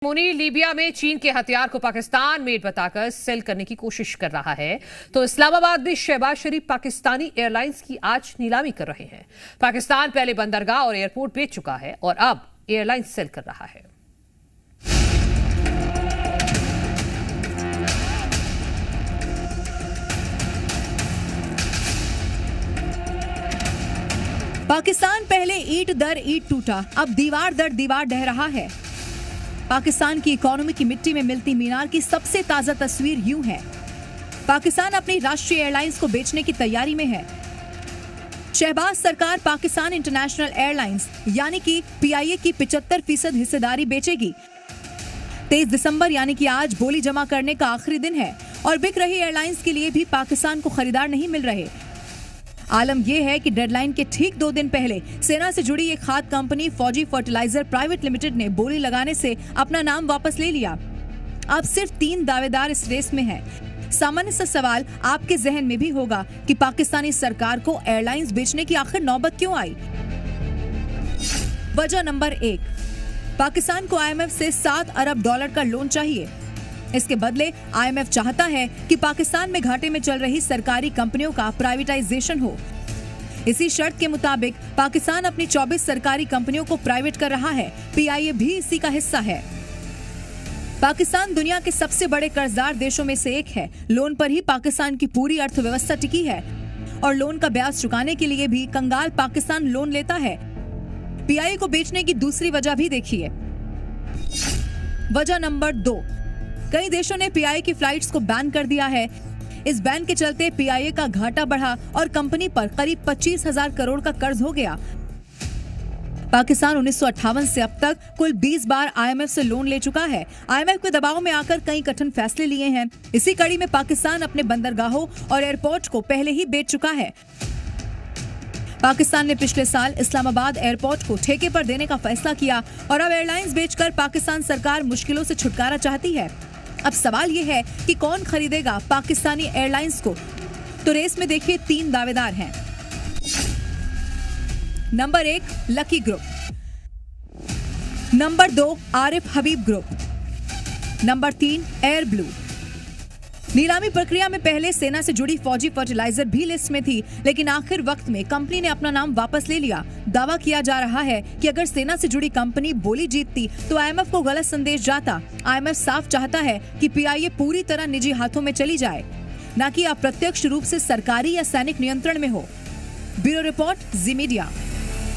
मुनी Libya में चीन के हथियार को पाकिस्तान मेड बताकर सेल करने की कोशिश कर रहा है, तो इस्लामाबाद में शहबाज शरीफ पाकिस्तानी एयरलाइंस की आज नीलामी कर रहे हैं। पाकिस्तान पहले बंदरगाह और एयरपोर्ट बेच चुका है और अब एयरलाइंस सेल कर रहा है। पाकिस्तान पहले ईंट दर ईंट टूटा, अब दीवार दर दीवार ढह रहा है। पाकिस्तान की इकोनॉमी की मिट्टी में मिलती मीनार की सबसे ताजा तस्वीर यूं है। पाकिस्तान अपनी राष्ट्रीय एयरलाइंस को बेचने की तैयारी में है। शहबाज सरकार पाकिस्तान इंटरनेशनल एयरलाइंस यानी कि पीआईए की 75% हिस्सेदारी बेचेगी। 23 दिसंबर यानी कि आज बोली जमा करने का आखिरी दिन है और बिक रही एयरलाइंस के लिए भी पाकिस्तान को खरीदार नहीं मिल रहे। आलम यह है कि डेडलाइन के ठीक 2 दिन पहले सेना से जुड़ी एक खाद कंपनी फौजी फर्टिलाइजर प्राइवेट लिमिटेड ने बोली लगाने से अपना नाम वापस ले लिया। अब सिर्फ 3 दावेदार इस रेस में हैं। सामान्य सा सवाल आपके जहन में भी होगा कि पाकिस्तानी सरकार को एयरलाइंस बेचने की आखिर नौबत क्यों आई? वजह नंबर 1, पाकिस्तान को IMF से $7 अरब का लोन चाहिए। इसके बदले IMF चाहता है कि पाकिस्तान में घाटे में चल रही सरकारी कंपनियों का प्राइवेटाइजेशन हो। इसी शर्त के मुताबिक पाकिस्तान अपनी 24 सरकारी कंपनियों को प्राइवेट कर रहा है। पीआईए भी इसी का हिस्सा है। पाकिस्तान दुनिया के सबसे बड़े कर्जदार देशों में से एक है। लोन पर ही पाकिस्तान की पूरी अर्थव्यवस्था टिकी है और लोन का ब्याज चुकाने के लिए भी कंगाल पाकिस्तान लोन लेता है। पीआईए को बेचने की दूसरी वजह भी देखिए। वजह नंबर 2, कई देशों ने पीआईए की फ्लाइट्स को बैन कर दिया है। इस बैन के चलते पीआईए का घाटा बढ़ा और कंपनी पर करीब 25,000 करोड़ का कर्ज हो गया। पाकिस्तान 1958 से अब तक कुल 20 बार IMF से लोन ले चुका है। IMF के दबाव में आकर कई कठिन फैसले लिए हैं। इसी कड़ी में पाकिस्तान अपने बंदरगाहों और एयरपोर्ट को पहले ही बेच चुका है। पाकिस्तान ने पिछले साल इस्लामाबाद एयरपोर्ट को ठेके पर देने का फैसला किया और अब एयरलाइंस बेचकर पाकिस्तान सरकार मुश्किलों से छुटकारा चाहती है। अब सवाल ये है कि कौन खरीदेगा पाकिस्तानी एयरलाइंस को? तो रेस में देखिए 3 दावेदार हैं। Number 1, lucky group. Number 2, Arif Habib group. Number 3, Air Blue. नीलामी प्रक्रिया में पहले सेना से जुड़ी फौजी फर्टिलाइजर भी लिस्ट में थी, लेकिन आखिर वक्त में कंपनी ने अपना नाम वापस ले लिया। दावा किया जा रहा है कि अगर सेना से जुड़ी कंपनी बोली जीतती तो IMF को गलत संदेश जाता। IMF साफ चाहता है कि पीआईए पूरी तरह निजी हाथों में चली जाए, न कि अप्रत्यक्ष रूप से सरकारी या सैनिक नियंत्रण में हो। ब्यूरो रिपोर्ट, जी मीडिया।